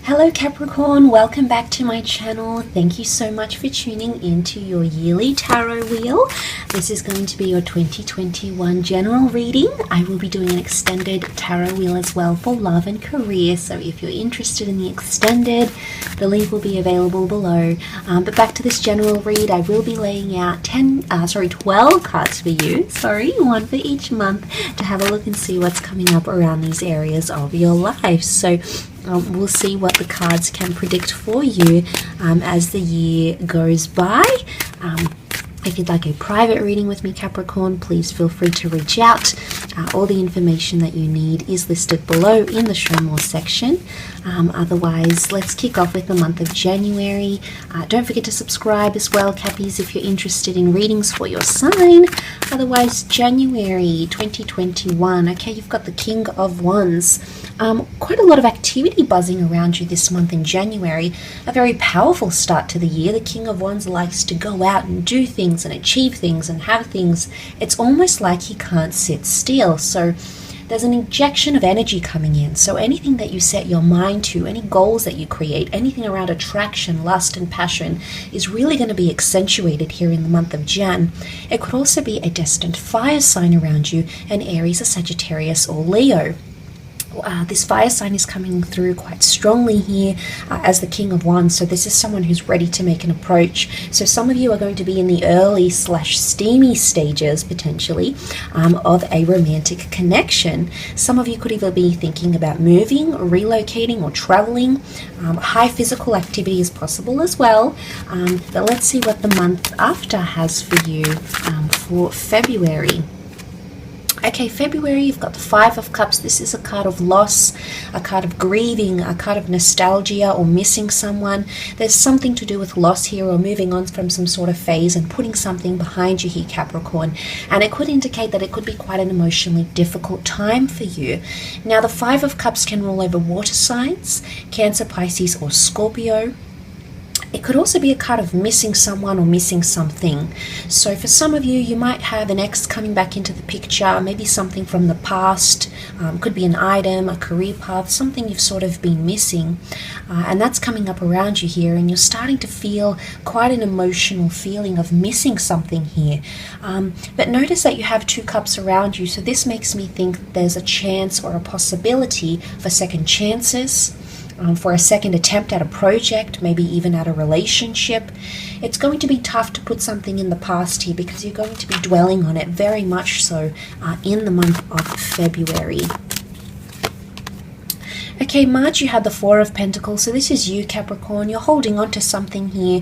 Hello Capricorn, welcome back to my channel. Thank you so much for tuning into your yearly tarot wheel. This is going to be your 2021 general reading. I will be doing an extended tarot wheel as well for love and career, so if you're interested in the extended, the link will be available below. But back to this general read, I will be laying out 12 cards for you, one for each month, to have a look and see what's coming up around these areas of your life. So we'll see what the cards can predict for you as the year goes by. If you'd like a private reading with me, Capricorn, please feel free to reach out. All the information that you need is listed below in the Show More section. Otherwise, let's kick off with the month of January. Don't forget to subscribe as well, Cappies, if you're interested in readings for your sign. Otherwise, January 2021. Okay, you've got the King of Wands. Quite a lot of activity buzzing around you this month in January. A very powerful start to the year. The King of Wands likes to go out and do things and achieve things and have things. It's almost like he can't sit still. So there's an injection of energy coming in. So anything that you set your mind to, any goals that you create, anything around attraction, lust and passion is really going to be accentuated here in the month of Jan. It could also be a destined fire sign around you, an Aries, a Sagittarius or Leo. This fire sign is coming through quite strongly here as the King of Wands. So this is someone who's ready to make an approach. So some of you are going to be in the early / steamy stages potentially of a romantic connection. Some of you could either be thinking about moving, relocating or traveling. High physical activity is possible as well. But let's see what the month after has for you for February. Okay, February, you've got the Five of Cups. This is a card of loss, a card of grieving, a card of nostalgia or missing someone. There's something to do with loss here or moving on from some sort of phase and putting something behind you here, Capricorn. And it could indicate that it could be quite an emotionally difficult time for you. Now, the Five of Cups can rule over water signs, Cancer, Pisces or Scorpio. It could also be a card of missing someone or missing something. So for some of you, you might have an ex coming back into the picture, maybe something from the past, could be an item, a career path, something you've sort of been missing. And that's coming up around you here, and you're starting to feel quite an emotional feeling of missing something here. But notice that you have two cups around you, so this makes me think there's a chance or a possibility for second chances. For a second attempt at a project, maybe even at a relationship. It's going to be tough to put something in the past here because you're going to be dwelling on it very much so in the month of February. Okay, March, you had the Four of Pentacles. So this is you, Capricorn. You're holding on to something here.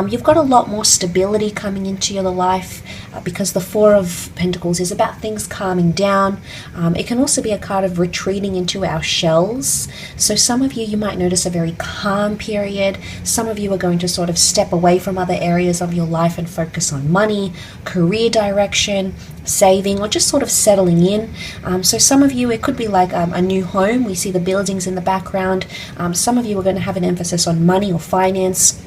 You've got a lot more stability coming into your life because the Four of Pentacles is about things calming down. It can also be a card of retreating into our shells. So some of you might notice a very calm period. Some of you are going to sort of step away from other areas of your life and focus on money, career direction, saving, or just sort of settling in. So some of you, it could be like a new home. We see the buildings in the background. Some of you are going to have an emphasis on money or finance,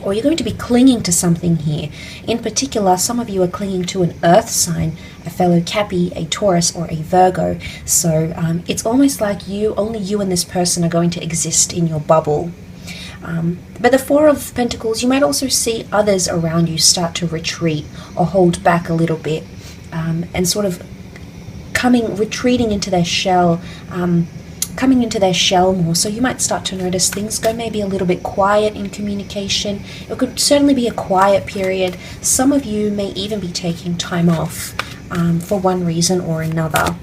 or you're going to be clinging to something here. In particular, some of you are clinging to an earth sign, a fellow Cappy, a Taurus or a Virgo. So it's almost like only you and this person are going to exist in your bubble. But the Four of Pentacles, you might also see others around you start to retreat or hold back a little bit and sort of retreating into their shell, coming into their shell more. So you might start to notice things go maybe a little bit quiet in communication. It could certainly be a quiet period. Some of you may even be taking time off for one reason or another.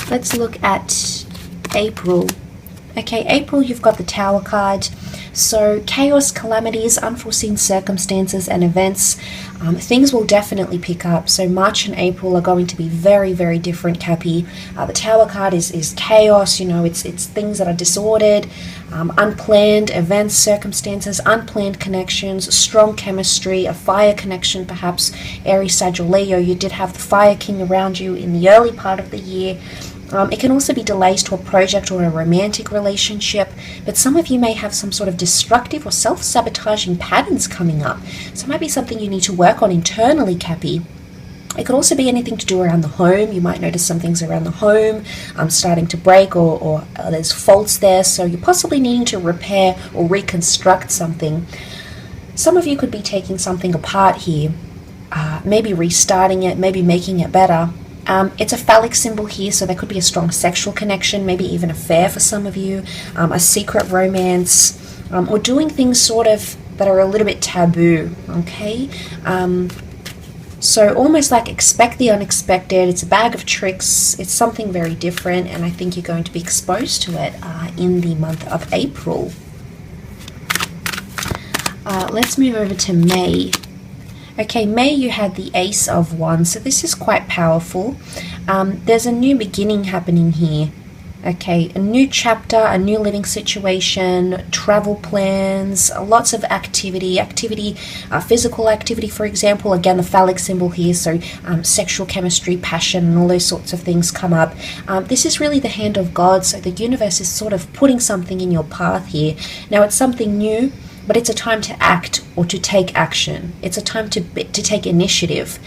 Let's look at April. Okay, April, you've got the Tower card. So chaos, calamities, unforeseen circumstances and events, things will definitely pick up. So March and April are going to be very, very different, Cappy. The Tower card is chaos, it's things that are disordered, unplanned events, circumstances, unplanned connections, strong chemistry, a fire connection perhaps, Aries, Sag or Leo. You did have the Fire King around you in the early part of the year. It can also be delays to a project or a romantic relationship, but some of you may have some sort of destructive or self-sabotaging patterns coming up. So it might be something you need to work on internally, Cappy. It could also be anything to do around the home. You might notice some things around the home starting to break, or there's faults there, so you're possibly needing to repair or reconstruct something. Some of you could be taking something apart here, maybe restarting it, maybe making it better. It's a phallic symbol here, so there could be a strong sexual connection, maybe even affair for some of you, a secret romance, or doing things sort of that are a little bit taboo, okay? So almost like expect the unexpected. It's a bag of tricks. It's something very different, and I think you're going to be exposed to it in the month of April. Let's move over to May. Okay, May, you had the Ace of Wands, so this is quite powerful. There's a new beginning happening here. Okay, a new chapter, a new living situation, travel plans, lots of activity, physical activity, for example. Again, the phallic symbol here, so sexual chemistry, passion, and all those sorts of things come up. This is really the hand of God, so the universe is sort of putting something in your path here. Now, it's something new, but it's a time to act or to take action. It's a time to take initiative.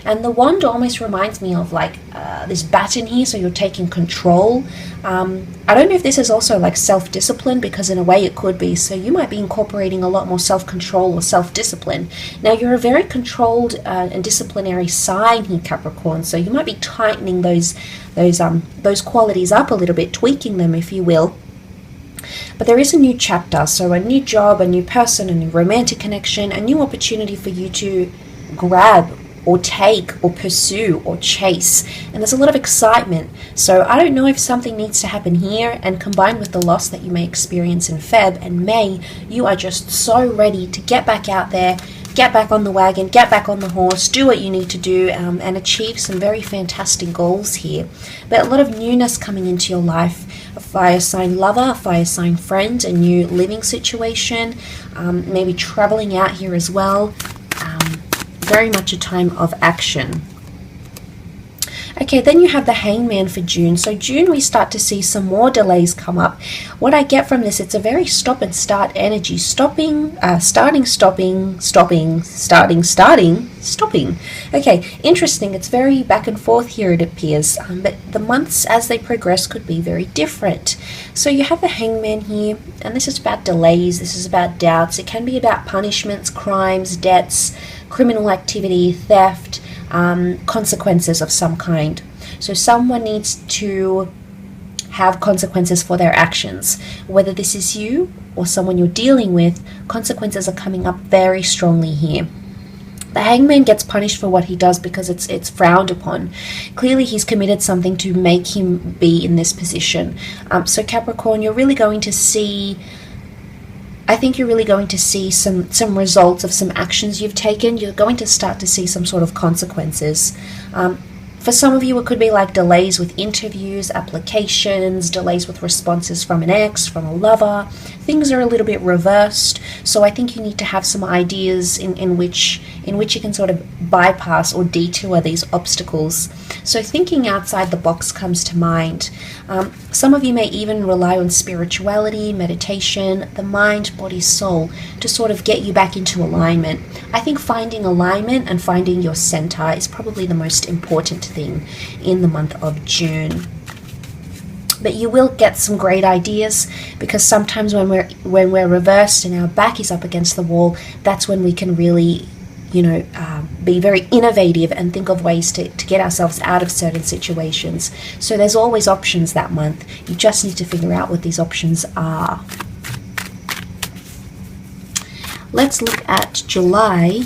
And the wand almost reminds me of like this baton here, so you're taking control. I don't know if this is also like self-discipline, because in a way it could be. So you might be incorporating a lot more self-control or self-discipline. Now, you're a very controlled and disciplinary sign here, Capricorn, so you might be tightening those qualities up a little bit, tweaking them, if you will. But there is a new chapter, so a new job, a new person, a new romantic connection, a new opportunity for you to grab or take or pursue or chase. And there's a lot of excitement. So I don't know if something needs to happen here, and combined with the loss that you may experience in Feb and May, you are just so ready to get back out there, get back on the wagon, get back on the horse, do what you need to do, and achieve some very fantastic goals here. But a lot of newness coming into your life. A fire sign lover, a fire sign friend, a new living situation, maybe traveling out here as well. Very much a time of action. Okay, then you have the Hangman for June. So June, we start to see some more delays come up. What I get from this, it's a very stop and start energy. Stopping, starting, stopping, stopping, starting, starting, stopping. Okay, interesting. It's very back and forth here, it appears. But the months as they progress could be very different. So you have the Hangman here, and this is about delays. This is about doubts. It can be about punishments, crimes, debts, criminal activity, theft, consequences of some kind. So someone needs to have consequences for their actions. Whether this is you or someone you're dealing with, consequences are coming up very strongly here. The Hangman gets punished for what he does because it's frowned upon. Clearly he's committed something to make him be in this position. So Capricorn, you're really going to see, I think you're really going to see some results of some actions you've taken. You're going to start to see some sort of consequences. For some of you, it could be like delays with interviews, applications, delays with responses from an ex, from a lover. Things are a little bit reversed. So I think you need to have some ideas in which you can sort of bypass or detour these obstacles. So thinking outside the box comes to mind. Some of you may even rely on spirituality, meditation, the mind, body, soul to sort of get you back into alignment. I think finding alignment and finding your center is probably the most important thing in the month of June. But you will get some great ideas, because sometimes when we're reversed and our back is up against the wall, that's when we can really be very innovative and think of ways to get ourselves out of certain situations. So there's always options that month. You just need to figure out what these options are. Let's look at July.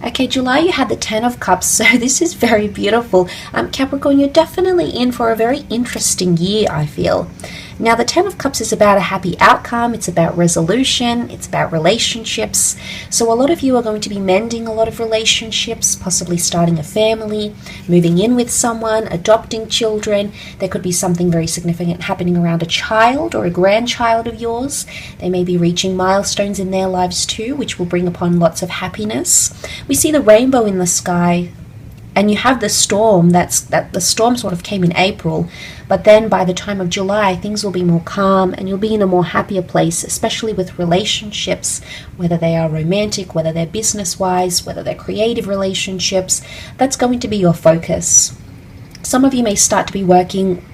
Okay, July, you had the Ten of Cups, so this is very beautiful. Capricorn, you're definitely in for a very interesting year, I feel. Now, the Ten of Cups is about a happy outcome. It's about resolution. It's about relationships. So a lot of you are going to be mending a lot of relationships, possibly starting a family, moving in with someone, adopting children. There could be something very significant happening around a child or a grandchild of yours. They may be reaching milestones in their lives too, which will bring upon lots of happiness. We see the rainbow in the sky. And you have the storm, that the storm sort of came in April, but then by the time of July, things will be more calm and you'll be in a more happier place, especially with relationships, whether they are romantic, whether they're business-wise, whether they're creative relationships. That's going to be your focus. Some of you may start to be working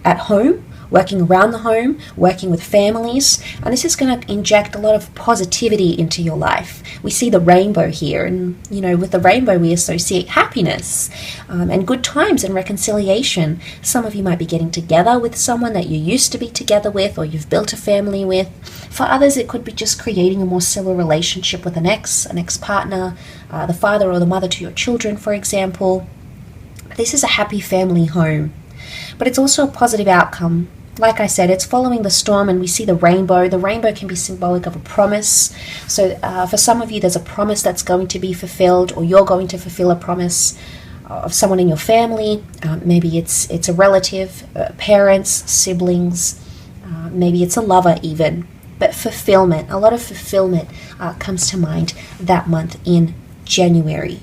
at home, working around the home, working with families, and this is going to inject a lot of positivity into your life. We see the rainbow here, and with the rainbow we associate happiness and good times and reconciliation. Some of you might be getting together with someone that you used to be together with, or you've built a family with. For others, it could be just creating a more civil relationship with an ex-partner, the father or the mother to your children, for example. This is a happy family home, but it's also a positive outcome. Like I said, it's following the storm, and we see the rainbow. The rainbow can be symbolic of a promise. So for some of you, there's a promise that's going to be fulfilled, or you're going to fulfill a promise of someone in your family. Maybe it's a relative, parents, siblings, maybe it's a lover even. But fulfillment, a lot of fulfillment comes to mind that month in January.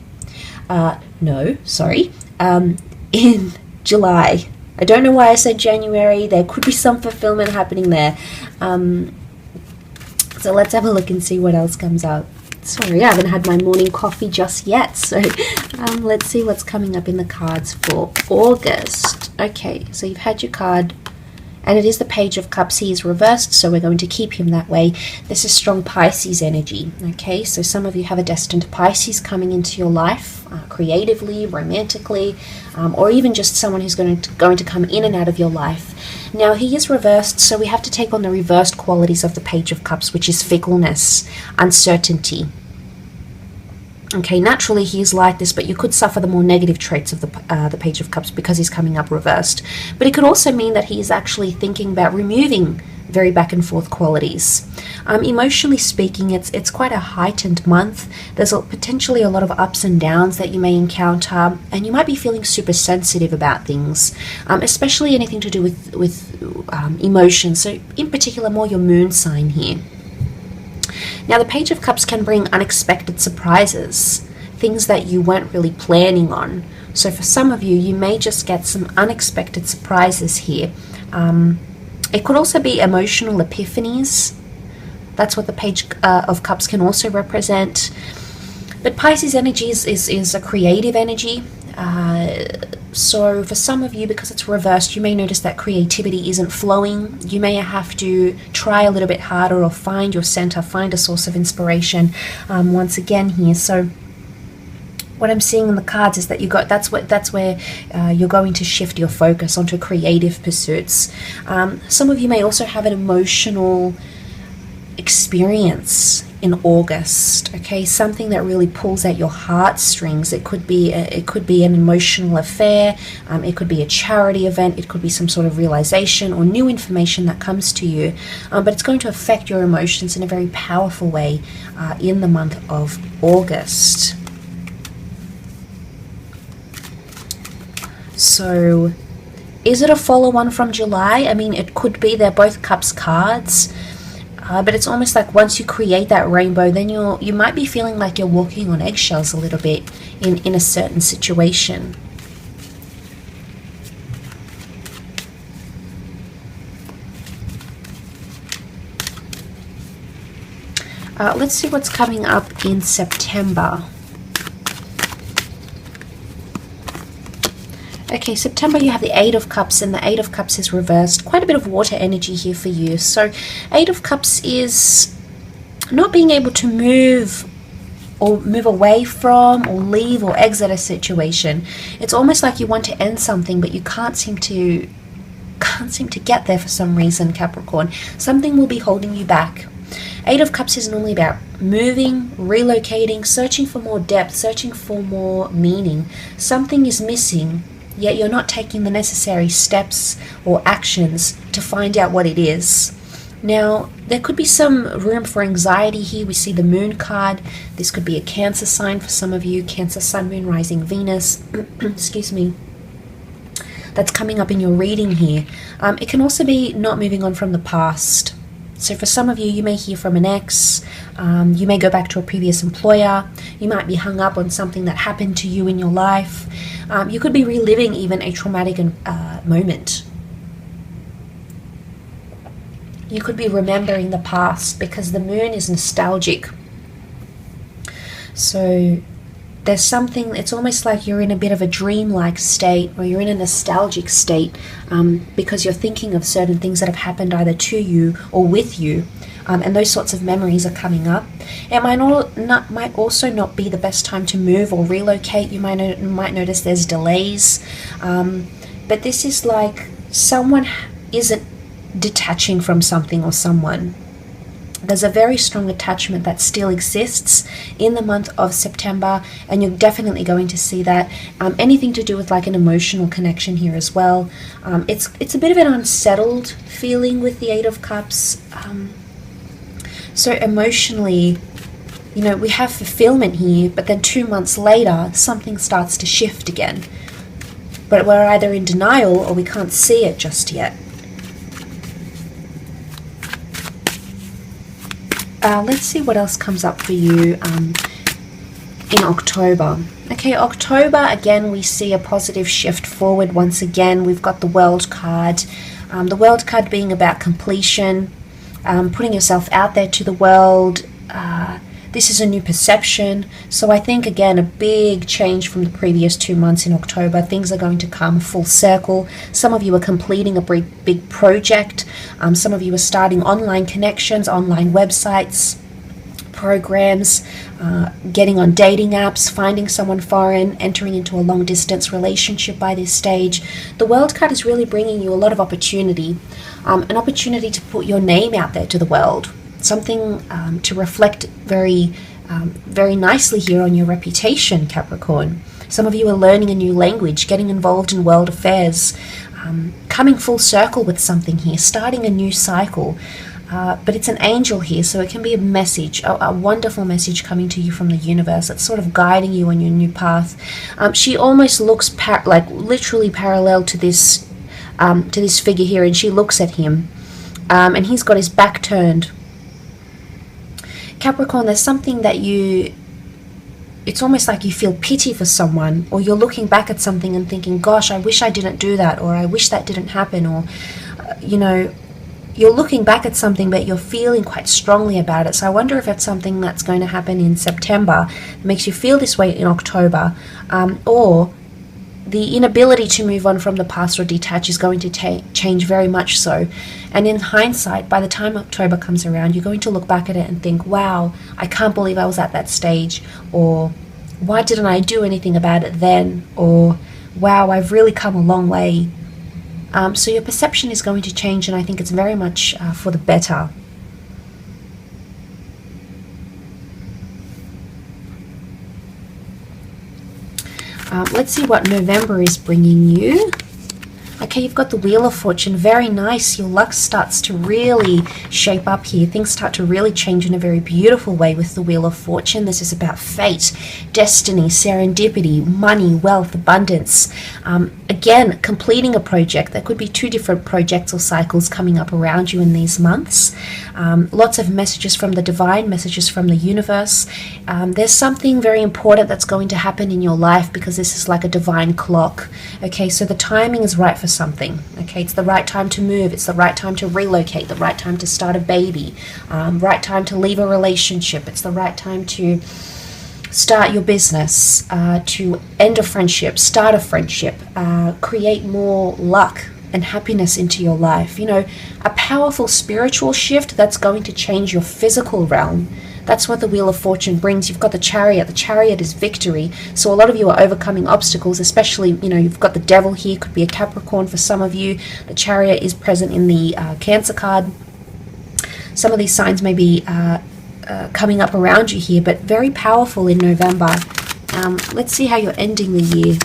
In July. I don't know why I said January. There could be some fulfillment happening there. So let's have a look and see what else comes out. Sorry, I haven't had my morning coffee just yet. So let's see what's coming up in the cards for August. Okay, so you've had your card. And it is the Page of Cups. He is reversed, so we're going to keep him that way. This is strong Pisces energy, okay? So some of you have a destined Pisces coming into your life, creatively, romantically, or even just someone who's going to come in and out of your life. Now, he is reversed, so we have to take on the reversed qualities of the Page of Cups, which is fickleness, uncertainty. Okay, naturally he is like this, but you could suffer the more negative traits of the Page of Cups because he's coming up reversed. But it could also mean that he is actually thinking about removing very back and forth qualities. Emotionally speaking, it's quite a heightened month. There's potentially a lot of ups and downs that you may encounter, and you might be feeling super sensitive about things, especially anything to do with emotions. So in particular, more your moon sign here. Now, the Page of Cups can bring unexpected surprises, things that you weren't really planning on. So for some of you, you may just get some unexpected surprises here. It could also be emotional epiphanies. That's what the Page of Cups can also represent. But Pisces energy is a creative energy. So for some of you, because it's reversed, you may notice that creativity isn't flowing. You may have to try a little bit harder or find your center, find a source of inspiration once again here. So what I'm seeing in the cards is that that's where you're going to shift your focus onto creative pursuits. Some of you may also have an emotional experience in August, okay, something that really pulls at your heartstrings. It could be an emotional affair, it could be a charity event, it could be some sort of realization or new information that comes to you, but it's going to affect your emotions in a very powerful way in the month of August. So is it a follow-on from July? I mean, it could be. They're both Cups cards. But it's almost like once you create that rainbow, then you might be feeling like you're walking on eggshells a little bit in a certain situation. Let's see what's coming up in September. Okay, September you have the Eight of Cups, and the Eight of Cups is reversed. Quite a bit of water energy here for you. So Eight of Cups is not being able to move away from or leave or exit a situation. It's almost like you want to end something, but you can't seem to get there for some reason, Capricorn. Something will be holding you back. Eight of Cups is normally about moving, relocating, searching for more depth, searching for more meaning. Something is missing, yet you're not taking the necessary steps or actions to find out what it is. Now, there could be some room for anxiety here. We see the Moon card. This could be a Cancer sign for some of you. Cancer, Sun, Moon, Rising, Venus. Excuse me. That's coming up in your reading here. It can also be not moving on from the past. So for some of you, you may hear from an ex, you may go back to a previous employer, you might be hung up on something that happened to you in your life. You could be reliving even a traumatic moment. You could be remembering the past because the moon is nostalgic. So there's something, it's almost like you're in a bit of a dreamlike state, or you're in a nostalgic state because you're thinking of certain things that have happened either to you or with you, and those sorts of memories are coming up. It might also not be the best time to move or relocate. You might notice there's delays, but this is like someone isn't detaching from something or someone. There's a very strong attachment that still exists in the month of September, and you're definitely going to see that. Anything to do with like an emotional connection here as well. It's a bit of an unsettled feeling with the Eight of Cups. So emotionally, you know, we have fulfillment here, but then 2 months later, something starts to shift again. But we're either in denial or we can't see it just yet. Let's see what else comes up for you in October. Okay, October, again, we see a positive shift forward once again. We've got the World card. The World card being about completion, putting yourself out there to the world. This is a new perception. So I think, again, a big change from the previous 2 months in October. Things are going to come full circle. Some of you are completing a big project. Some of you are starting online connections, online websites, programs, getting on dating apps, finding someone foreign, entering into a long-distance relationship by this stage. The World card is really bringing you a lot of opportunity, an opportunity to put your name out there to the world. Something to reflect very nicely here on your reputation, Capricorn. Some of you are learning a new language, getting involved in world affairs, coming full circle with something here, starting a new cycle. But it's an angel here, so it can be a message, a wonderful message coming to you from the universe. It's sort of guiding you on your new path. She almost looks like literally parallel to this figure here, and she looks at him, and he's got his back turned. Capricorn, there's something that it's almost like you feel pity for someone, or you're looking back at something and thinking, gosh, I wish I didn't do that, or I wish that didn't happen, or, you know, you're looking back at something but you're feeling quite strongly about it. So I wonder if it's something that's going to happen in September that makes you feel this way in October, or the inability to move on from the past or detach is going to change very much so. And in hindsight, by the time October comes around, you're going to look back at it and think, wow, I can't believe I was at that stage, or why didn't I do anything about it then, or wow, I've really come a long way. So your perception is going to change, and I think it's very much for the better. Let's see what November is bringing you. Okay, you've got the Wheel of Fortune. Very nice. Your luck starts to really shape up here. Things start to really change in a very beautiful way with the Wheel of Fortune. This is about fate, destiny, serendipity, money, wealth, abundance. Again, completing a project. There could be 2 different projects or cycles coming up around you in these months. Lots of messages from the divine, messages from the universe. There's something very important that's going to happen in your life, because this is like a divine clock. Okay, so the timing is right for something. Okay, it's the right time to move, it's the right time to relocate, the right time to start a baby, right time to leave a relationship, it's the right time to start your business, to end a friendship, start a friendship, create more luck and happiness into your life. You know, a powerful spiritual shift that's going to change your physical realm. That's what the Wheel of Fortune brings. You've got the Chariot. The Chariot is victory. So a lot of you are overcoming obstacles, especially, you know, you've got the Devil here. Could be a Capricorn for some of you. The Chariot is present in the Cancer card. Some of these signs may be coming up around you here, but very powerful in November. Let's see how you're ending the year.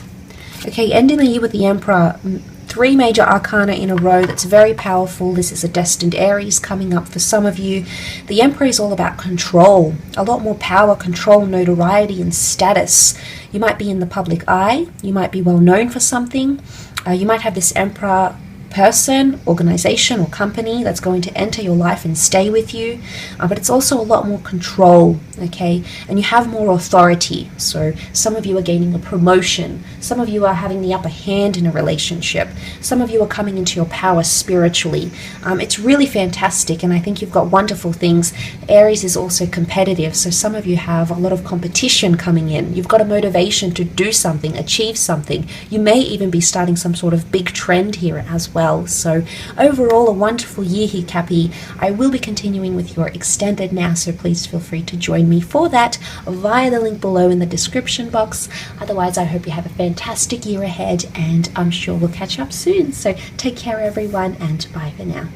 Okay, ending the year with the Emperor. 3 major arcana in a row. That's very powerful. This is a destined Aries coming up for some of you. The Emperor is all about control. A lot more power, control, notoriety, and status. You might be in the public eye. You might be well known for something. You might have this Emperor person, organization, or company that's going to enter your life and stay with you, but it's also a lot more control, okay? And you have more authority. So some of you are gaining a promotion, some of you are having the upper hand in a relationship, some of you are coming into your power spiritually. It's really fantastic, and I think you've got wonderful things. Aries is also competitive, so some of you have a lot of competition coming in. You've got a motivation to do something, achieve something. You may even be starting some sort of big trend here as well. So overall, a wonderful year here, Cappy. I will be continuing with your extended now, so please feel free to join me for that via the link below in the description box. Otherwise, I hope you have a fantastic year ahead, and I'm sure we'll catch up soon. So take care, everyone, and bye for now.